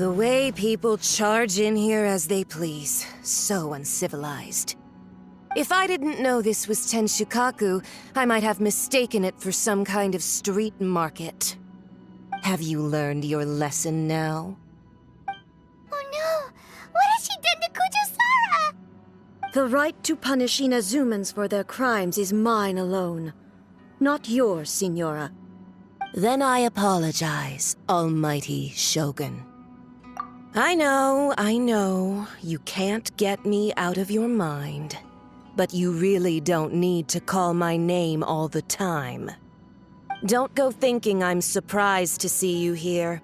The way people charge in here as they please. So uncivilized. If I didn't know this was Tenshukaku, I might have mistaken it for some kind of street market. Have you learned your lesson now? Oh no! What has she done to Kujusara? The right to punish Inazumans for their crimes is mine alone. Not yours, Signora. Then I apologize, Almighty Shogun. I know, you can't get me out of your mind. But you really don't need to call my name all the time. Don't go thinking I'm surprised to see you here.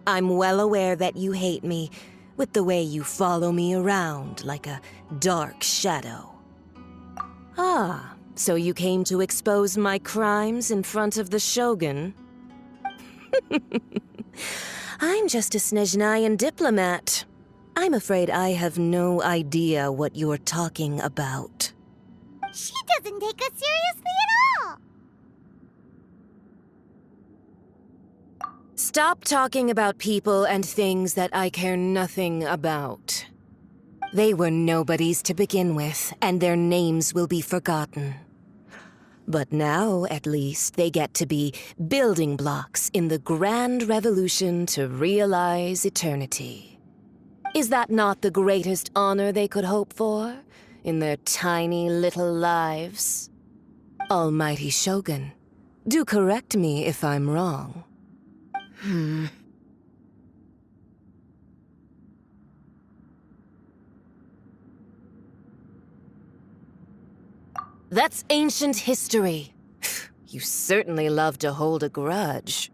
I'm well aware that you hate me, with the way you follow me around like a dark shadow. Ah, so you came to expose my crimes in front of the Shogun? I'm just a Snezhnayan diplomat. I'm afraid I have no idea what you're talking about. She doesn't take us seriously at all! Stop talking about people and things that I care nothing about. They were nobodies to begin with, and their names will be forgotten. But now, at least, they get to be building blocks in the grand revolution to realize eternity. Is that not the greatest honor they could hope for in their tiny little lives? Almighty Shogun, do correct me if I'm wrong. That's ancient history. You certainly love to hold a grudge.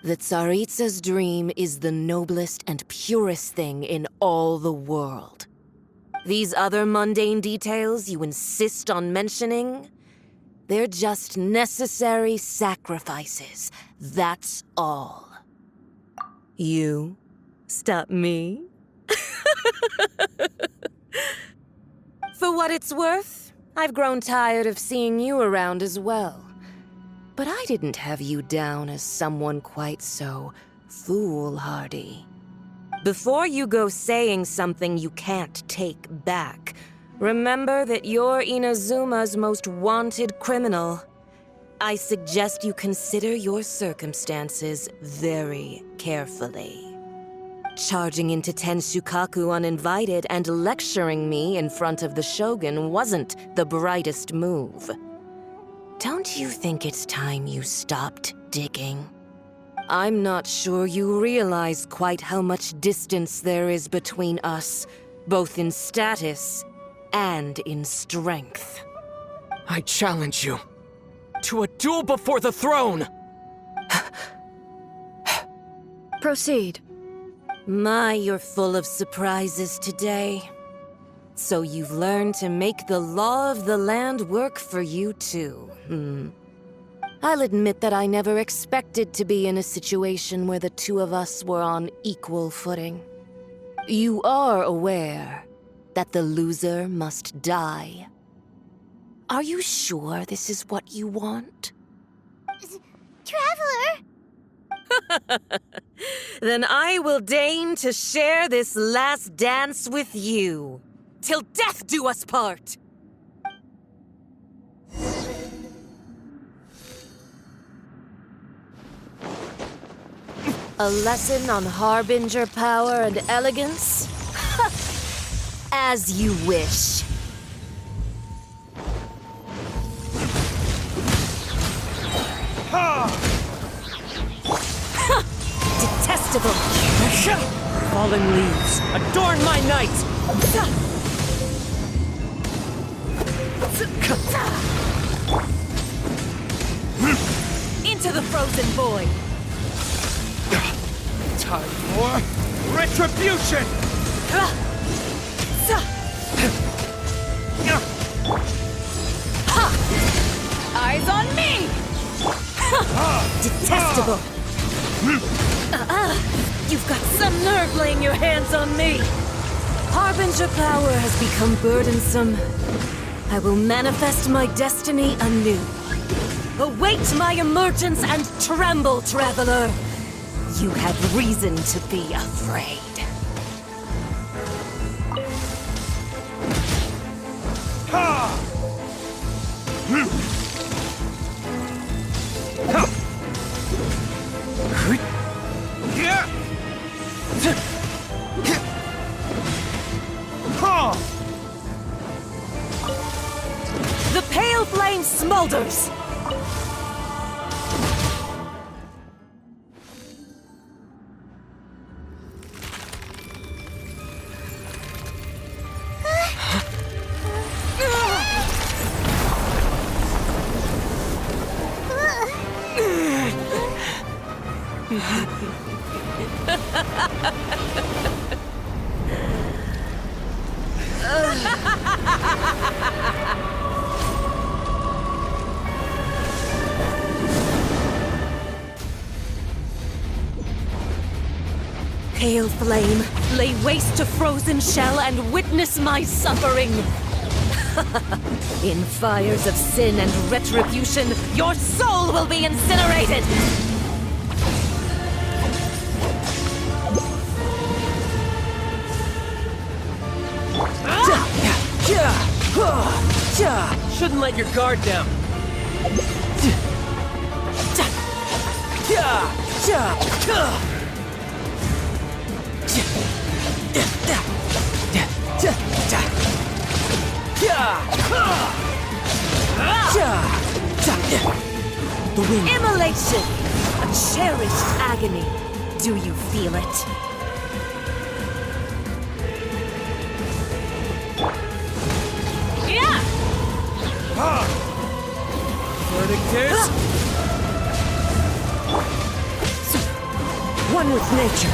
The Tsaritsa's dream is the noblest and purest thing in all the world. These other mundane details you insist on mentioning, they're just necessary sacrifices, that's all. You stop me? For what it's worth, I've grown tired of seeing you around as well. But I didn't have you down as someone quite so foolhardy. Before you go saying something you can't take back, remember that you're Inazuma's most wanted criminal. I suggest you consider your circumstances very carefully. Charging into Tenshukaku uninvited and lecturing me in front of the Shogun wasn't the brightest move. Don't you think it's time you stopped digging? I'm not sure you realize quite how much distance there is between us, both in status and in strength. I challenge you to a duel before the throne! Proceed. My, you're full of surprises today. So you've learned to make the law of the land work for you too, I'll admit that I never expected to be in a situation where the two of us were on equal footing. You are aware that the loser must die. Are you sure this is what you want? Traveler! Then I will deign to share this last dance with you. Till death do us part! A lesson on Harbinger power and elegance? As you wish. Detestable! Fallen leaves, adorn my night! Into the frozen void! Time for retribution! Eyes on me! Detestable! You've got some nerve laying your hands on me! Harbinger power has become burdensome. I will manifest my destiny anew. Await my emergence and tremble, traveler! You had reason to be afraid. The pale flame smolders! Pale flame, lay waste to frozen shell and witness my suffering. In fires of sin and retribution, your soul will be incinerated! Shouldn't let your guard down. The wind. Immolation! A cherished agony. Do you feel it? Yeah! Verdict is... One with nature.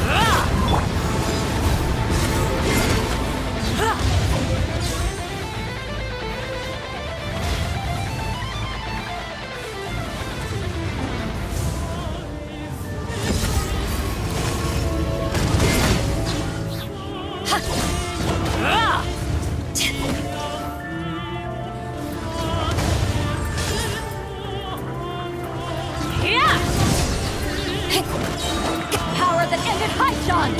Power that ended Haishan!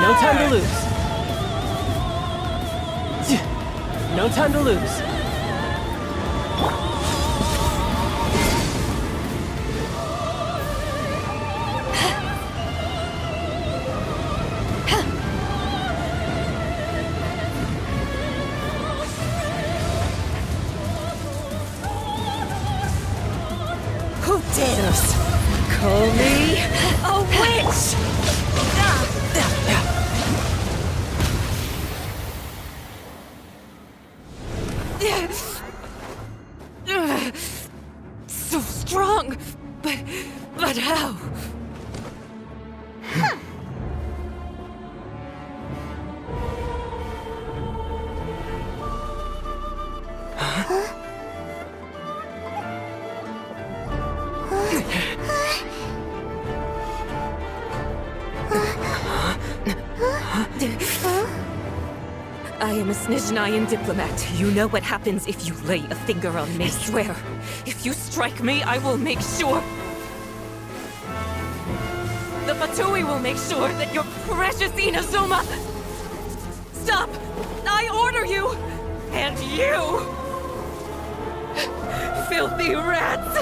No time to lose. No time to lose. Who dares call me a witch? So strong, but how? I am a Snezhnayan diplomat. You know what happens if you lay a finger on me. I swear, if you strike me, I will make sure... The Fatui will make sure that your precious Inazuma... Stop! I order you! And you! Filthy rats!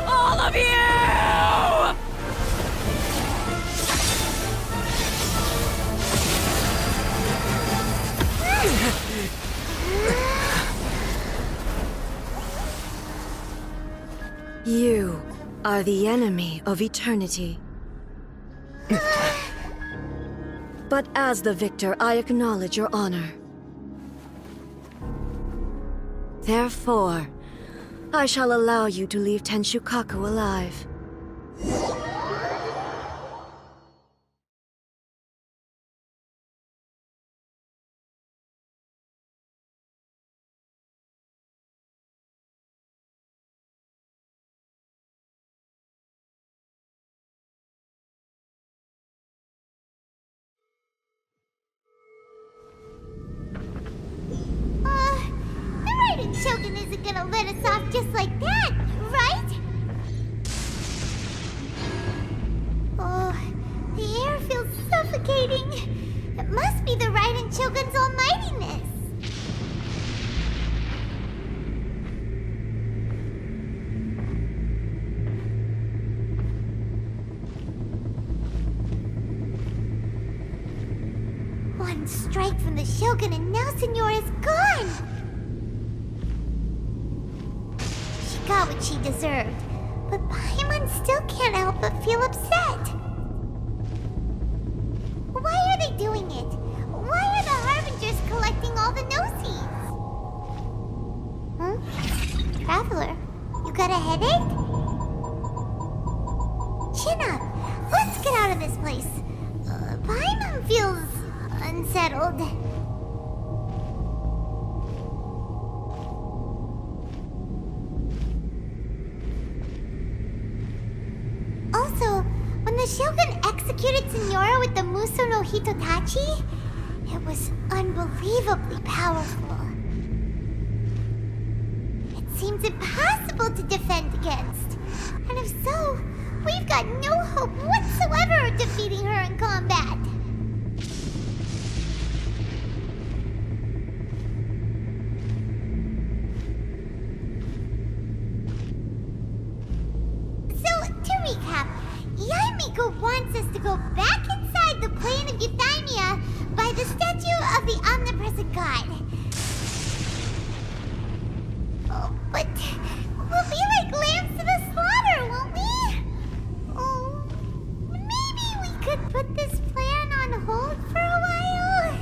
All of you! You are the enemy of eternity. But as the victor, I acknowledge your honor. Therefore, I shall allow you to leave Tenshukaku alive. Shogun isn't gonna let us off just like that, right? Oh, the air feels suffocating. It must be the Raiden Shogun's almightiness. One strike from the Shogun and now Signora's gone! She got what she deserved, but Paimon still can't help but feel upset. Why are they doing it? Why are the Harbingers collecting all the no-seeds? Huh? Traveler, you got a headache? Chin up! Let's get out of this place. Paimon feels unsettled. Also, when the Shogun executed Signora with the Muso no Hitotachi, it was unbelievably powerful. It seems impossible to defend against. And if so, we've got no hope whatsoever of defeating her in combat. Yaimiko wants us to go back inside the plane of Euthymia by the statue of the Omnipresent God. Oh, but we'll be like lambs to the slaughter, won't we? Oh, maybe we could put this plan on hold for a while?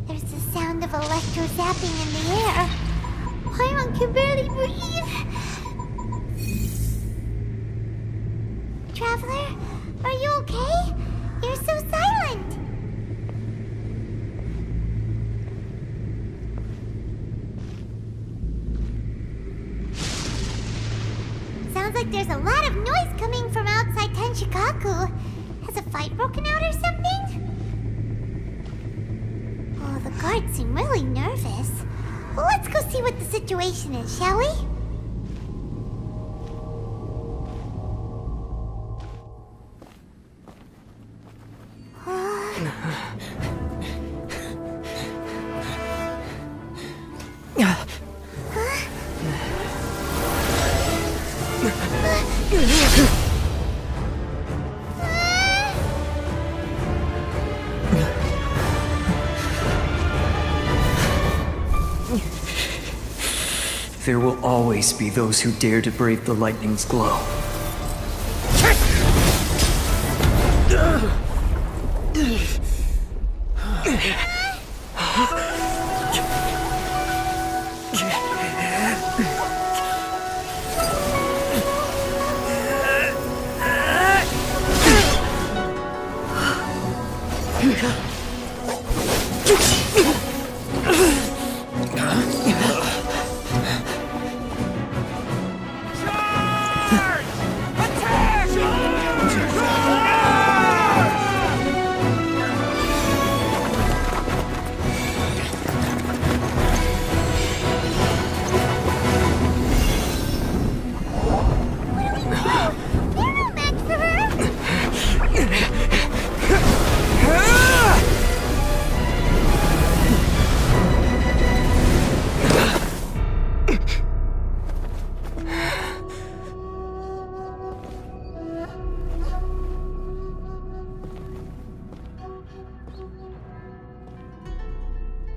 There's the sound of electro-zapping in the air. Paimon can barely breathe. Traveler, are you okay? You're so silent. Sounds like there's a lot of noise coming from outside Tenshikaku. Has a fight broken out or something? Oh, the guards seem really nervous. Well, let's go see what the situation is, shall we? There will always be those who dare to brave the lightning's glow.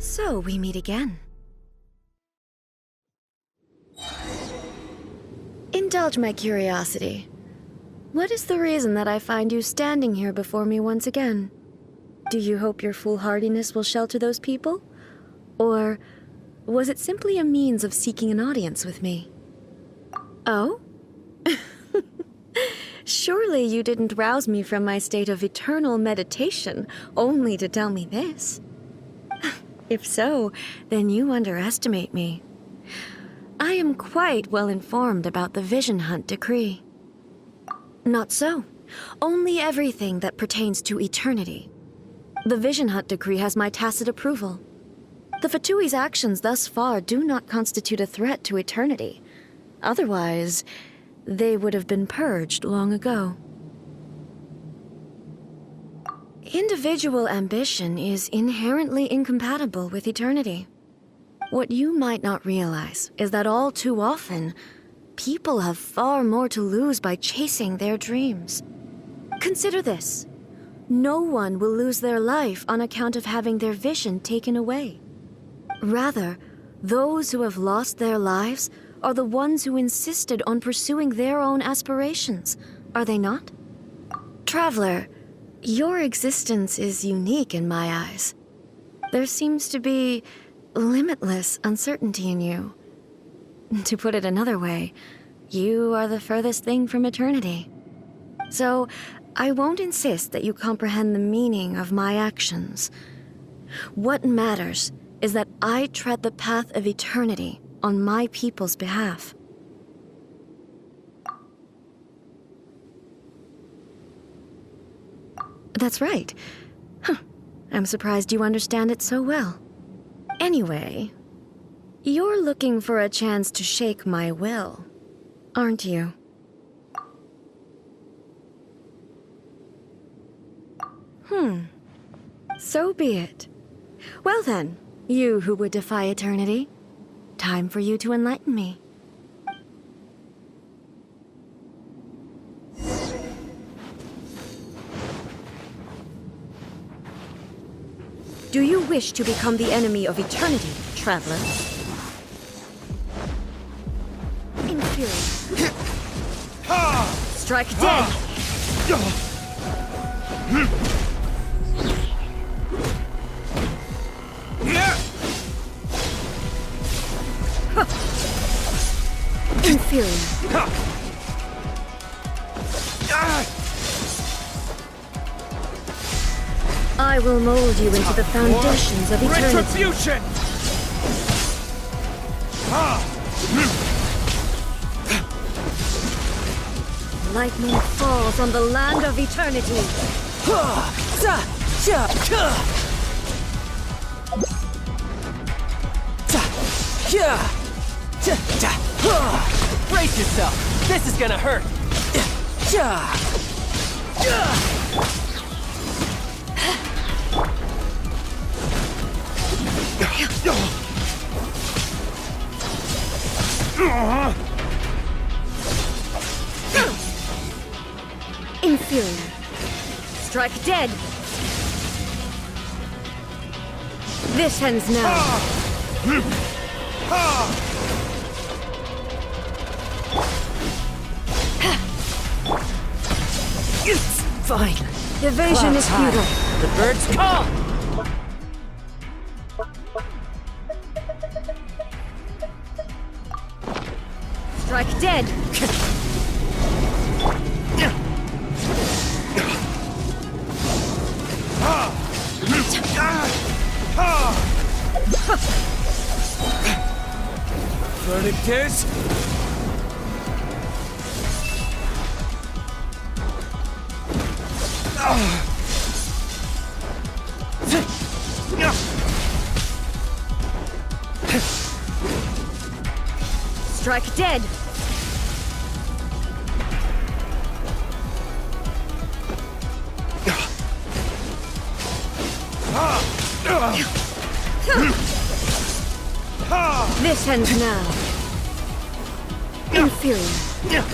So we meet again. Indulge my curiosity. What is the reason that I find you standing here before me once again? Do you hope your foolhardiness will shelter those people? Or was it simply a means of seeking an audience with me? Oh? Surely you didn't rouse me from my state of eternal meditation only to tell me this. If so, then you underestimate me. I am quite well informed about the Vision Hunt decree. Not so. Only everything that pertains to eternity. The Vision Hunt decree has my tacit approval. The Fatui's actions thus far do not constitute a threat to eternity. Otherwise, they would have been purged long ago. Individual ambition is inherently incompatible with eternity. What you might not realize is that all too often, people have far more to lose by chasing their dreams. Consider this. No one will lose their life on account of having their vision taken away. Rather, those who have lost their lives are the ones who insisted on pursuing their own aspirations, are they not? Traveler, your existence is unique in my eyes. There seems to be limitless uncertainty in you. To put it another way, you are the furthest thing from eternity. So, I won't insist that you comprehend the meaning of my actions. What matters is that I tread the path of eternity on my people's behalf. That's right. I'm surprised you understand it so well. Anyway, you're looking for a chance to shake my will, aren't you? So be it. Well then, you who would defy eternity, time for you to enlighten me. Do you wish to become the enemy of eternity, traveler? Inferior. Strike dead! Inferior. I will mold you into the foundations of eternity. Retribution! Lightning falls on the land of eternity. Brace yourself! This is gonna hurt! Inferior. Strike dead. This ends now. Fine. Evasion is futile. The birds call! Strike dead. Verdict is... Strike dead. This ends now. Inferior.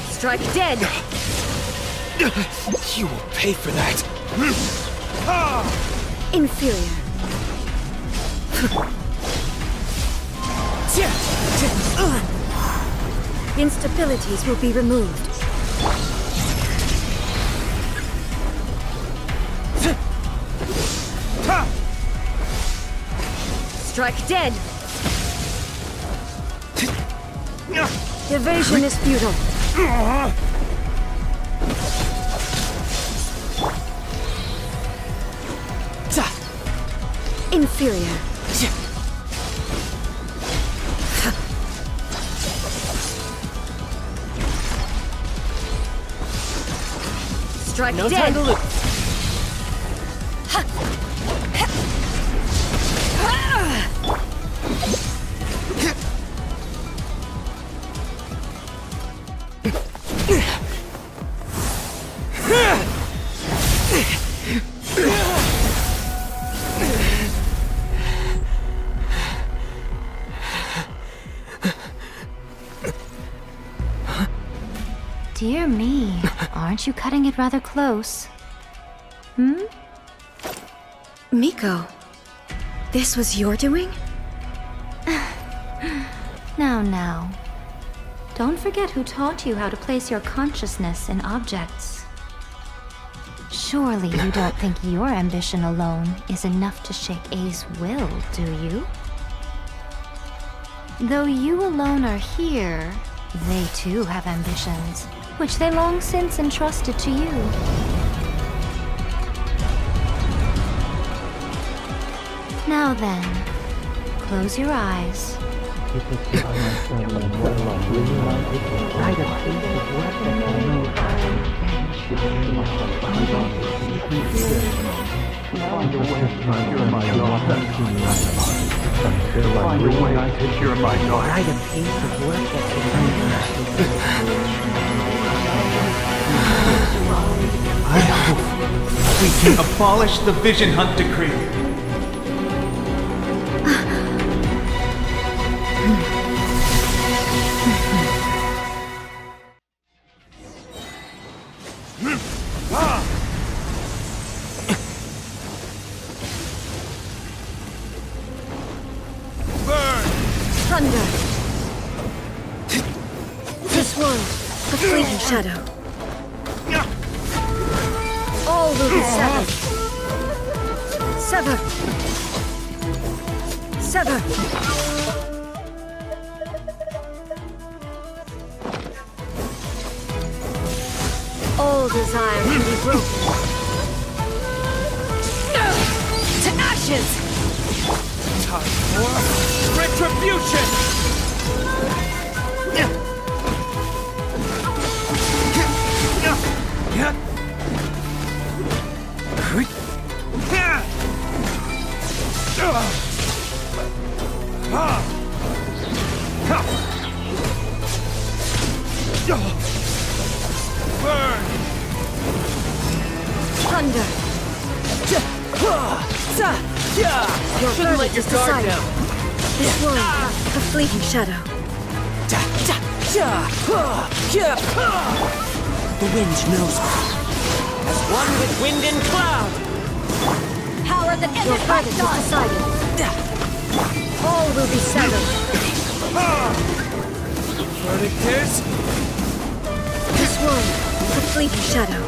Strike dead. You will pay for that. Inferior. Instabilities will be removed. Strike dead. Evasion is futile. Inferior. Strike No dead! time to lose. Dear me, aren't you cutting it rather close? Miko, this was your doing? Now. Don't forget who taught you how to place your consciousness in objects. Surely you don't think your ambition alone is enough to shake A's will, do you? Though you alone are here, they too have ambitions, which they long since entrusted to you. Now then, close your eyes. I hope we can abolish the Vision Hunt Decree. Thunder! This world, the fleeting shadow. All will be severed. Sever! Sever! All desire can be broken. To ashes! Time for retribution! Burn! Thunder! Your Shouldn't let verdict your is guard decided. down. This world, the fleeting shadow. The wind knows me. As one with wind and cloud. Power that your verdict is decided. All will be severed. Verdict is This world, the fleeting shadow.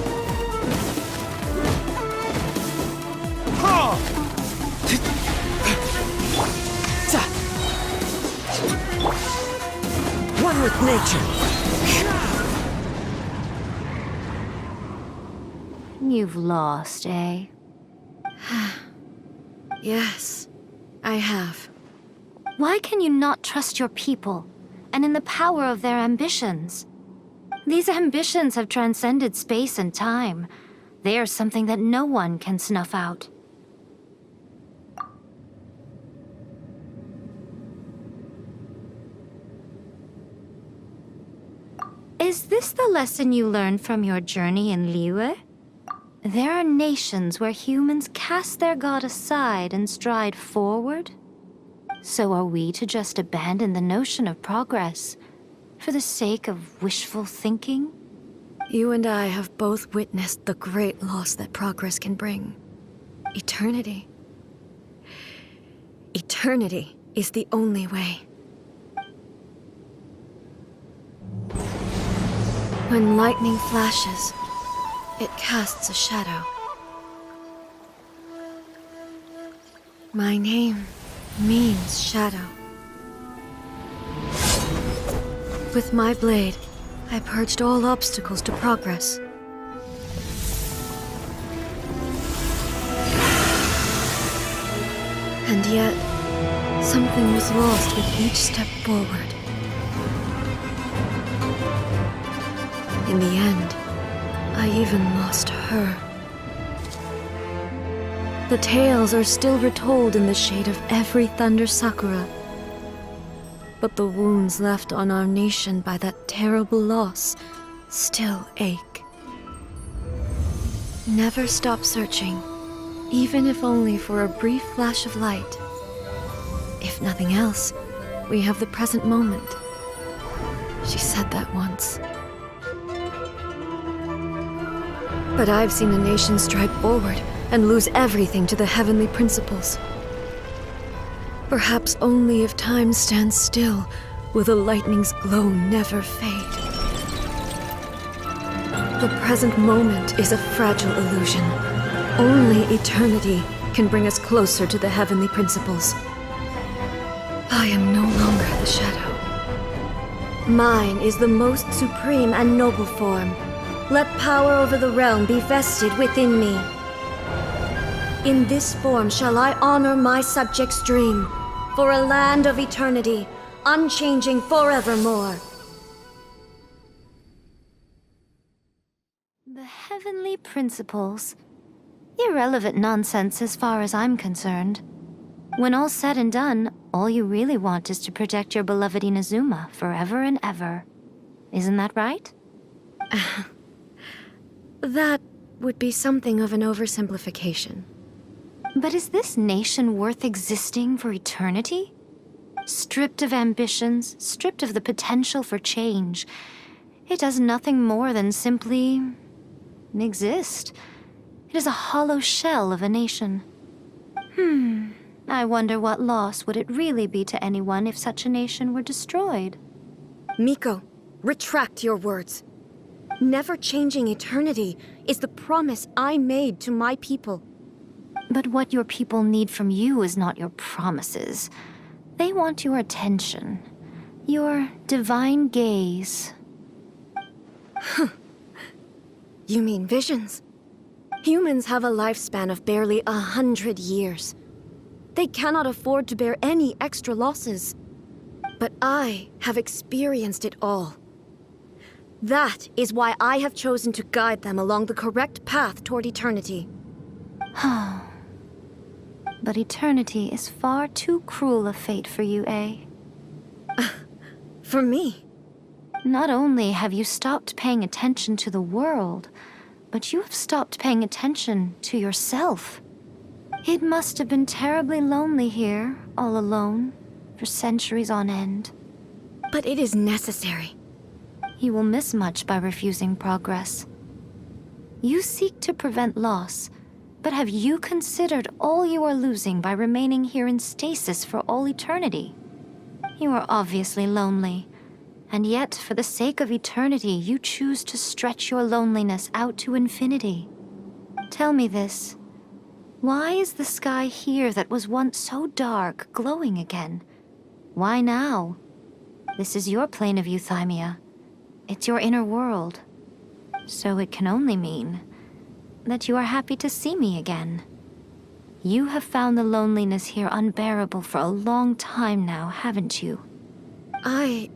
one with nature. You've lost, eh? Yes, I have. Why can you not trust your people, and in the power of their ambitions? These ambitions have transcended space and time. They are something that no one can snuff out. Is this the lesson you learned from your journey in Liyue? There are nations where humans cast their god aside and stride forward? So are we to just abandon the notion of progress for the sake of wishful thinking? You and I have both witnessed the great loss that progress can bring. Eternity. Eternity is the only way. When lightning flashes, it casts a shadow. My name means shadow. With my blade, I purged all obstacles to progress. And yet, something was lost with each step forward. In the end, I I even lost her. The tales are still retold in the shade of every thunder sakura. But the wounds left on our nation by that terrible loss still ache. Never stop searching, even if only for a brief flash of light. If nothing else, we have the present moment. She said that once. But I've seen a nation stride forward and lose everything to the heavenly principles. Perhaps only if time stands still will the lightning's glow never fade. The present moment is a fragile illusion. Only eternity can bring us closer to the heavenly principles. I am no longer the shadow. Mine is the most supreme and noble form. Let power over the realm be vested within me. In this form shall I honor my subjects' dream, for a land of eternity, unchanging forevermore. The heavenly principles. Irrelevant nonsense as far as I'm concerned. When all's said and done, all you really want is to protect your beloved Inazuma forever and ever. Isn't that right? That would be something of an oversimplification. But is this nation worth existing for eternity? Stripped of ambitions, stripped of the potential for change, it does nothing more than simply exist. It is a hollow shell of a nation. I wonder what loss would it really be to anyone if such a nation were destroyed? Miko, retract your words. Never changing eternity is the promise I made to my people. But what your people need from you is not your promises. They want your attention, your divine gaze. You mean visions? Humans have a lifespan of barely 100 years. They cannot afford to bear any extra losses. But I have experienced it all. That is why I have chosen to guide them along the correct path toward eternity. But eternity is far too cruel a fate for you, eh? For me? Not only have you stopped paying attention to the world, but you have stopped paying attention to yourself. It must have been terribly lonely here, all alone, for centuries on end. But it is necessary. You will miss much by refusing progress. You seek to prevent loss, but have you considered all you are losing by remaining here in stasis for all eternity? You are obviously lonely, and yet for the sake of eternity you choose to stretch your loneliness out to infinity. Tell me this. Why is the sky here that was once so dark glowing again? Why now? This is your plane of euthymia. It's your inner world. So it can only mean that you are happy to see me again. You have found the loneliness here unbearable for a long time now, haven't you? I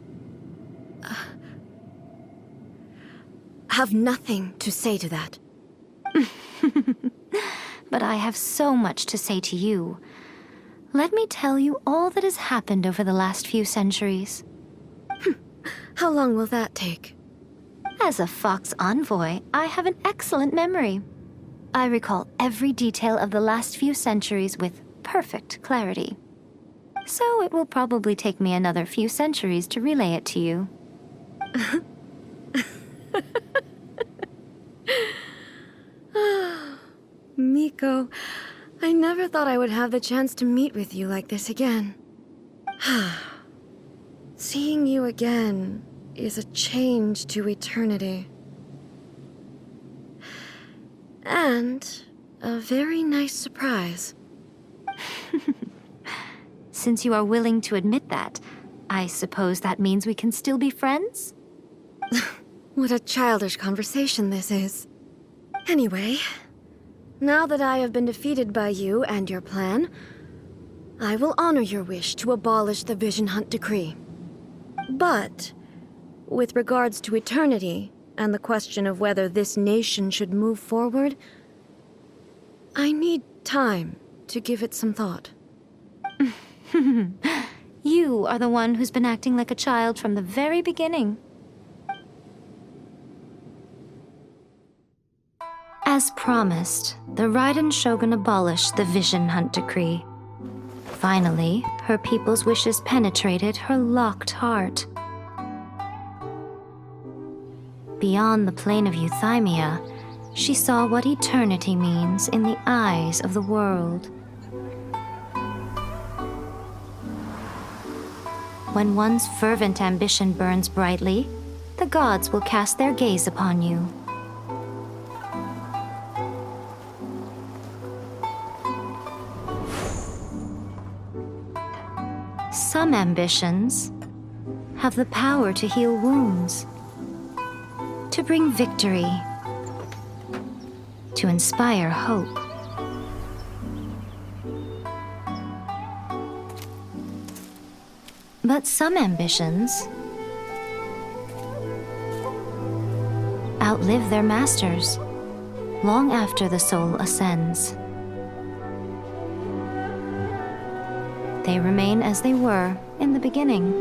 have nothing to say to that. But I have so much to say to you. Let me tell you all that has happened over the last few centuries. How long will that take? As a Fox envoy, I have an excellent memory. I recall every detail of the last few centuries with perfect clarity. So it will probably take me another few centuries to relay it to you. Miko, I never thought I would have the chance to meet with you like this again. Seeing you again is a change to eternity. And a very nice surprise. Since you are willing to admit that, I suppose that means we can still be friends? What a childish conversation this is. Anyway, now that I have been defeated by you and your plan, I will honor your wish to abolish the Vision Hunt Decree. But, with regards to eternity and the question of whether this nation should move forward, I need time to give it some thought. You are the one who's been acting like a child from the very beginning. As promised, the Raiden Shogun abolished the Vision Hunt Decree. Finally, her people's wishes penetrated her locked heart. Beyond the plane of Euthymia, she saw what eternity means in the eyes of the world. When one's fervent ambition burns brightly, the gods will cast their gaze upon you. Some ambitions have the power to heal wounds, to bring victory, to inspire hope. But some ambitions outlive their masters long after the soul ascends. They remain as they were in the beginning.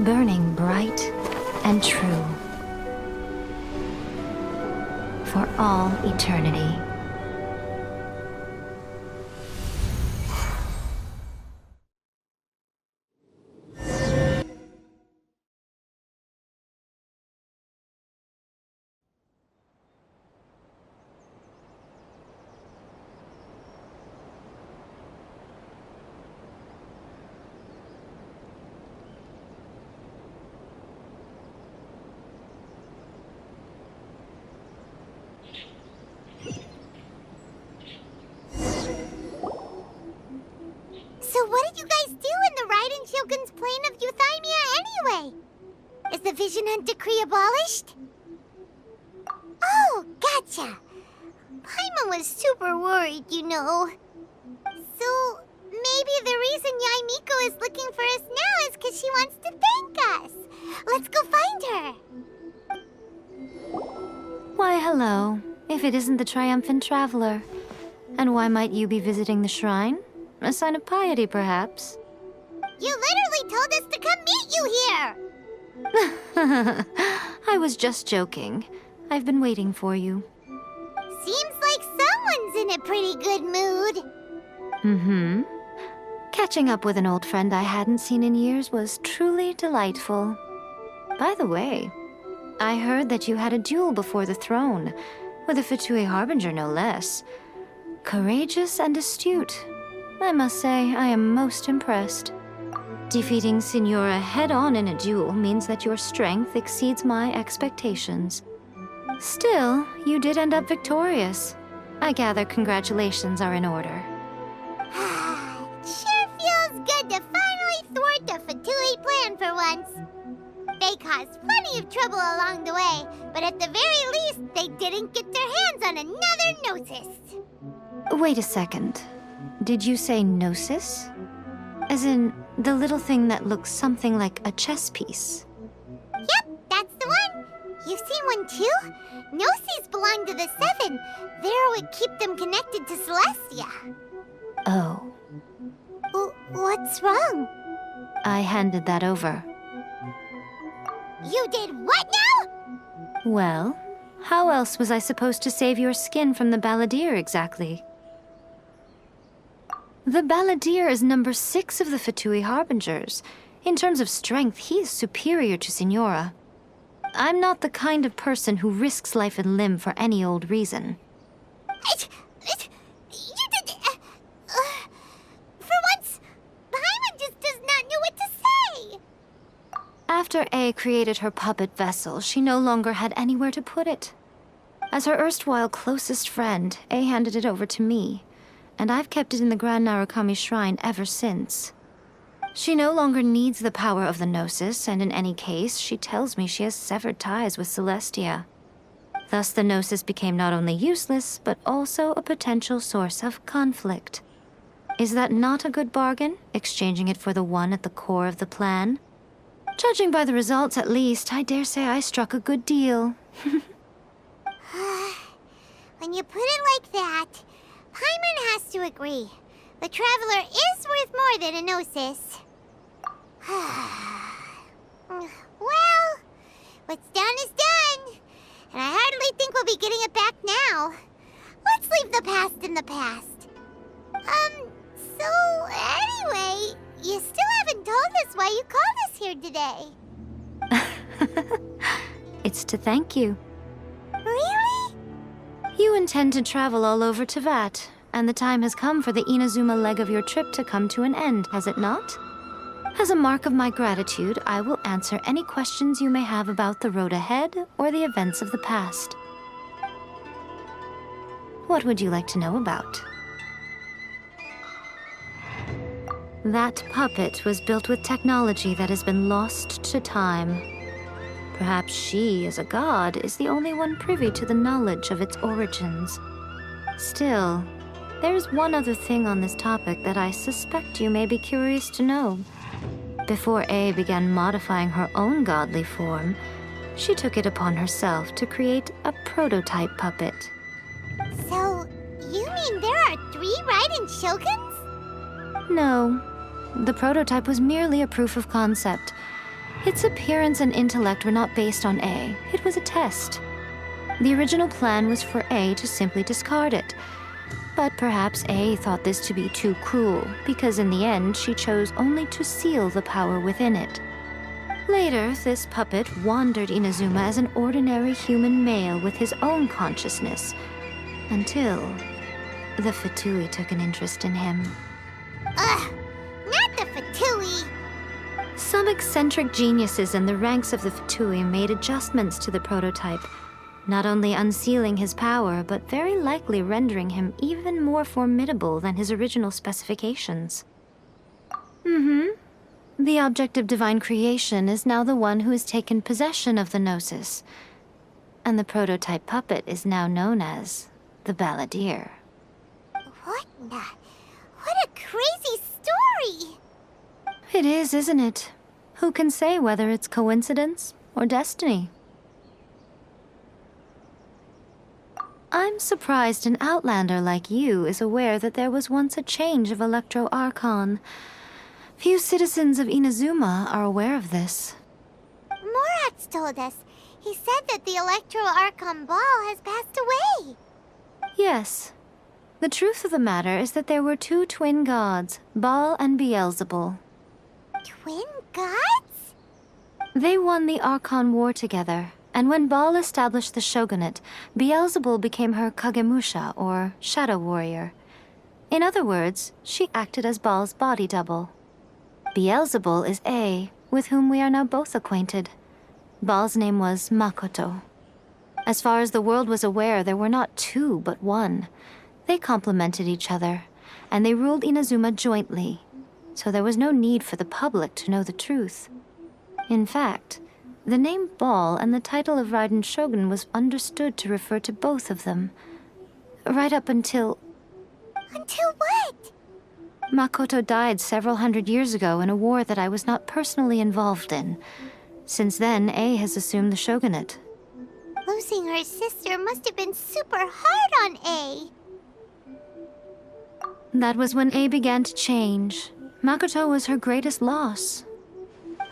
Burning bright and true for all eternity. So what did you guys do in the Raiden Shogun's plane of Euthymia anyway? Is the Vision Hunt Decree abolished? Oh, gotcha. Paimon was super worried, you know. So maybe the reason Yaimiko is looking for us now is because she wants to thank us. Let's go find her. Why, hello, if it isn't the triumphant traveler. And why might you be visiting the shrine? A sign of piety, perhaps? You literally told us to come meet you here! I was just joking. I've been waiting for you. Seems like someone's in a pretty good mood. Mm-hmm. Catching up with an old friend I hadn't seen in years was truly delightful. By the way, I heard that you had a duel before the throne, with a Fatui Harbinger no less. Courageous and astute. I must say, I am most impressed. Defeating Signora head-on in a duel means that your strength exceeds my expectations. Still, you did end up victorious. I gather congratulations are in order. Sure feels good to finally thwart the Fatui plan for once. They caused plenty of trouble along the way, but at the very least, they didn't get their hands on another Gnosis. Wait a second. Did you say Gnosis? As in, the little thing that looks something like a chess piece? Yep, that's the one. You've seen one too? Gnosis belong to the Seven. They're what keep them connected to Celestia. Oh. What's wrong? I handed that over. You did what now? Well, how else was I supposed to save your skin from the Balladeer exactly? The Balladeer is number 6 of the Fatui Harbingers. In terms of strength, he is superior to Signora. I'm not the kind of person who risks life and limb for any old reason. You did... for once, Paimon just does not know what to say. After A created her puppet vessel, she no longer had anywhere to put it. As her erstwhile closest friend, A handed it over to me, and I've kept it in the Grand Narukami Shrine ever since. She no longer needs the power of the Gnosis, and in any case, she tells me she has severed ties with Celestia. Thus the Gnosis became not only useless, but also a potential source of conflict. Is that not a good bargain, exchanging it for the one at the core of the plan? Judging by the results, at least, I dare say I struck a good deal. When you put it like that, Paimon has to agree. The Traveler is worth more than a Gnosis. Well, what's done is done. And I hardly think we'll be getting it back now. Let's leave the past in the past. So anyway, you still haven't told us why you called us here today. It's to thank you. Really? You intend to travel all over Tevat, and the time has come for the Inazuma leg of your trip to come to an end, has it not? As a mark of my gratitude, I will answer any questions you may have about the road ahead or the events of the past. What would you like to know about? That puppet was built with technology that has been lost to time. Perhaps she, as a god, is the only one privy to the knowledge of its origins. Still, there's one other thing on this topic that I suspect you may be curious to know. Before A began modifying her own godly form, she took it upon herself to create a prototype puppet. So, you mean there are 3 Raiden Shoguns? No, the prototype was merely a proof of concept. Its appearance and intellect were not based on A. It was a test. The original plan was for A to simply discard it. But perhaps A thought this to be too cruel, because in the end she chose only to seal the power within it. Later, this puppet wandered Inazuma as an ordinary human male with his own consciousness, until the Fatui took an interest in him. Ugh, not the Fatui. Some eccentric geniuses in the ranks of the Fatui made adjustments to the prototype, not only unsealing his power, but very likely rendering him even more formidable than his original specifications. The object of divine creation is now the one who has taken possession of the Gnosis, and the prototype puppet is now known as the Balladeer. What a crazy story! It is, isn't it? Who can say whether it's coincidence or destiny? I'm surprised an outlander like you is aware that there was once a change of Electro Archon. Few citizens of Inazuma are aware of this. Morax told us. He said that the Electro Archon Ball has passed away. Yes. The truth of the matter is that there were 2 twin gods, Baal and Beelzebul. Twin gods? They won the Archon War together, and when Baal established the shogunate, Beelzebul became her Kagemusha, or shadow warrior. In other words, she acted as Baal's body double. Beelzebul is A, with whom we are now both acquainted. Baal's name was Makoto. As far as the world was aware, there were not 2, but 1. They complemented each other, and they ruled Inazuma jointly, so there was no need for the public to know the truth. In fact, the name Baal and the title of Raiden Shogun was understood to refer to both of them. Right up until... Until what? Makoto died several hundred years ago in a war that I was not personally involved in. Since then, A has assumed the shogunate. Losing her sister must have been super hard on A. That was when A began to change. Makoto was her greatest loss.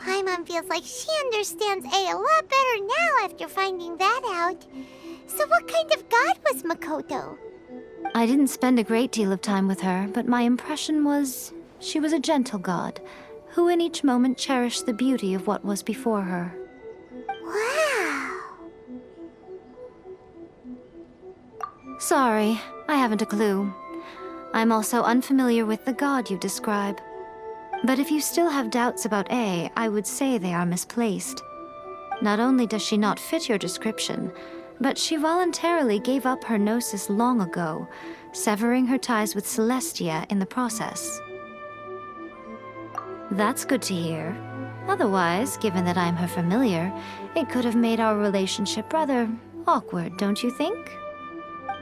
Paimon feels like she understands A lot better now after finding that out. So what kind of god was Makoto? I didn't spend a great deal of time with her, but my impression was she was a gentle god, who in each moment cherished the beauty of what was before her. Wow. Sorry, I haven't a clue. I'm also unfamiliar with the god you describe. But if you still have doubts about A, I would say they are misplaced. Not only does she not fit your description, but she voluntarily gave up her gnosis long ago, severing her ties with Celestia in the process. That's good to hear. Otherwise, given that I'm her familiar, it could have made our relationship rather awkward, don't you think?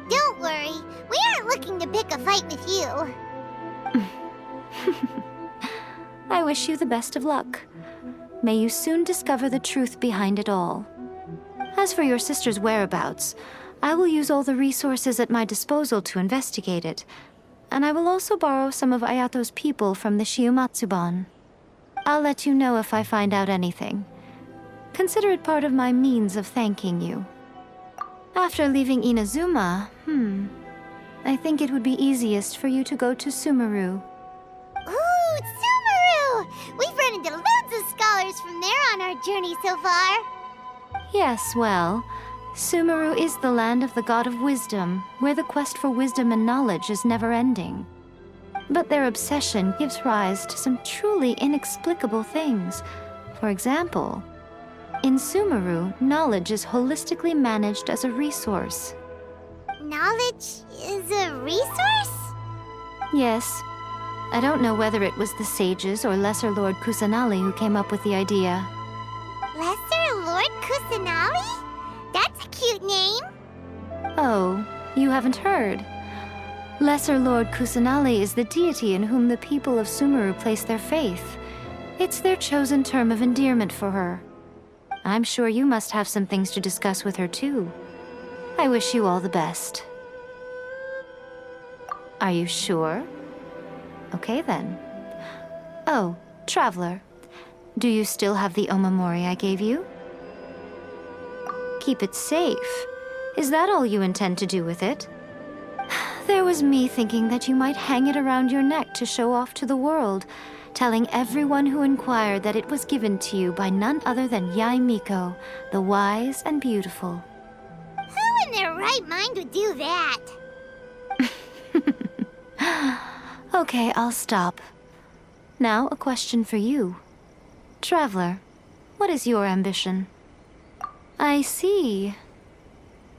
Don't worry, we aren't looking to pick a fight with you. I wish you the best of luck. may you soon discover the truth behind it all. As for your sister's whereabouts, I will use all the resources at my disposal to investigate it, and I will also borrow some of Ayato's people from the Shiumatsuban. I'll let you know if I find out anything. Consider it part of my means of thanking you. After leaving Inazuma, I think it would be easiest for you to go to Sumeru. Ooh, Sumeru! We've run into loads of scholars from there on our journey so far. Yes, well, Sumeru is the land of the god of wisdom, where the quest for wisdom and knowledge is never-ending. But their obsession gives rise to some truly inexplicable things. For example, in Sumeru, knowledge is holistically managed as a resource. Knowledge is a resource? Yes. I don't know whether it was the sages or Lesser Lord Kusanali who came up with the idea. Lesser Lord Kusanali? That's a cute name. Oh, you haven't heard. Lesser Lord Kusanali is the deity in whom the people of Sumeru place their faith. It's their chosen term of endearment for her. I'm sure you must have some things to discuss with her too. I wish you all the best. Are you sure? Okay then. Oh, Traveler. Do you still have the omamori I gave you? Keep it safe. Is that all you intend to do with it? There was me thinking that you might hang it around your neck to show off to the world, telling everyone who inquired that it was given to you by none other than Yae Miko, the wise and beautiful. Who in their right mind would do that? Okay, I'll stop. Now, a question for you. Traveler, what is your ambition? I see.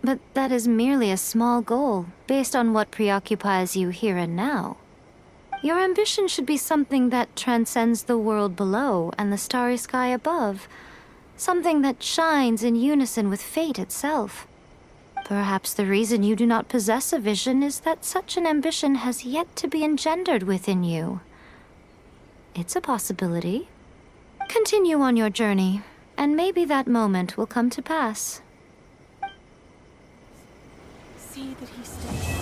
But that is merely a small goal, based on what preoccupies you here and now. Your ambition should be something that transcends the world below and the starry sky above. Something that shines in unison with fate itself. Perhaps the reason you do not possess a vision is that such an ambition has yet to be engendered within you. It's a possibility. Continue on your journey, and maybe that moment will come to pass. See that he stays.